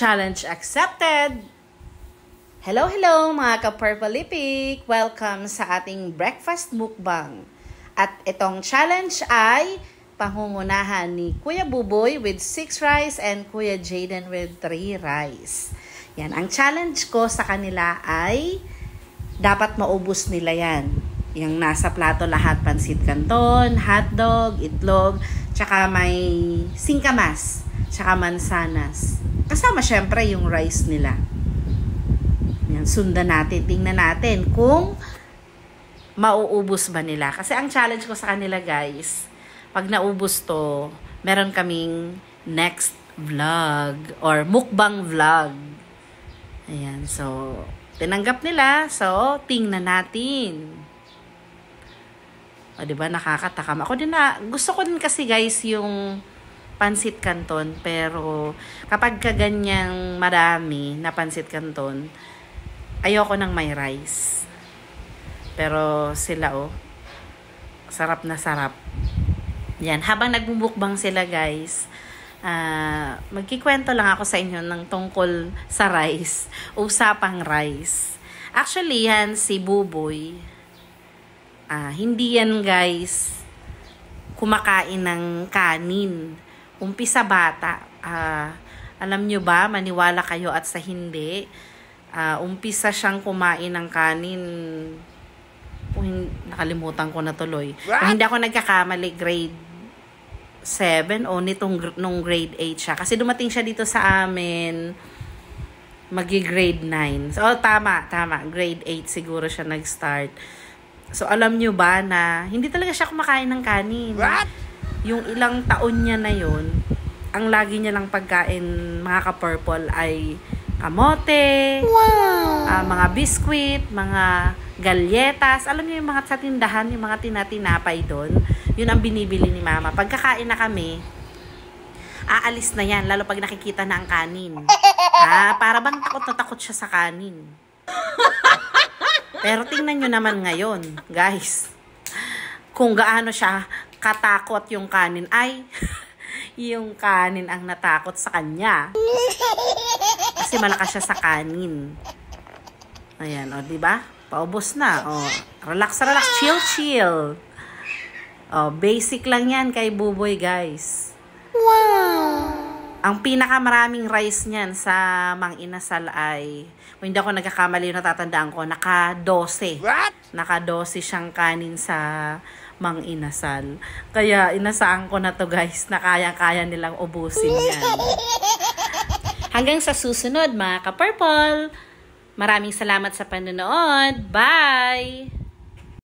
Challenge accepted! Hello, hello mga ka-Purplipik! Welcome sa ating breakfast mukbang. At itong challenge ay pangungunahan ni Kuya Buboy with 6 rice and Kuya Jaden with 3 rice. Yan, ang challenge ko sa kanila ay dapat maubos nila yan. Yung nasa plato lahat, pansit canton, hotdog, itlog, tsaka may singkamas, tsaka mansanas. Kasama syempre yung rice nila. Yan, sundan natin, tingnan natin kung mauubos ba nila. Kasi ang challenge ko sa kanila guys, pag naubos to, meron kaming next vlog or mukbang vlog. Ayan, so tinanggap nila. So, tingnan natin. O, diba, nakakatakam. Ako din gusto ko din kasi guys yung pansit canton, pero kapag kaganyang marami na pansit canton, ayoko ng may rice. Pero sila sarap na sarap. Yan, habang nagbubukbang sila guys, magkikwento lang ako sa inyo ng tungkol sa rice, usapang rice. Actually yan si Buboy, hindi yan guys kumakain ng kanin. Umpisa bata, alam nyo ba, maniwala kayo at sa hindi, umpisa siyang kumain ng kanin, nakalimutan ko na tuloy. Kung hindi ako nagkakamali, grade 7 o nung grade 8 siya. Kasi dumating siya dito sa amin, grade 9. So, tama, grade 8 siguro siya nag-start. So, alam nyo ba na hindi talaga siya kumakain ng kanin. What? Yung ilang taon niya na yun, ang lagi niya lang pagkain, mga ka-purple, ay kamote, mga biskwit, mga galyetas. Alam niyo yung mga sa tindahan, yung mga tinatinapay doon, yun ang binibili ni mama. Pagkakain na kami, aalis na yan, lalo pag nakikita na ang kanin. Para bang takot na takot siya sa kanin. Pero tingnan nyo naman ngayon, guys, kung gaano siya katakot yung kanin, ay yung kanin ang natakot sa kanya. Kasi malakas siya sa kanin. Ayan, o, diba? Paubos na. O, relax, chill. O, basic lang yan kay Buboy, guys. Wow! Ang pinakamaraming rice niyan sa Mang Inasal ay, kung hindi ako nagkakamali, natatandaan ko, naka-12. What? Naka-12 siyang kanin sa Mang Inasal. Kaya inasaan ko na to guys, na kaya-kaya nilang ubusin yan. Hanggang sa susunod mga ka-purple. Maraming salamat sa panonood. Bye!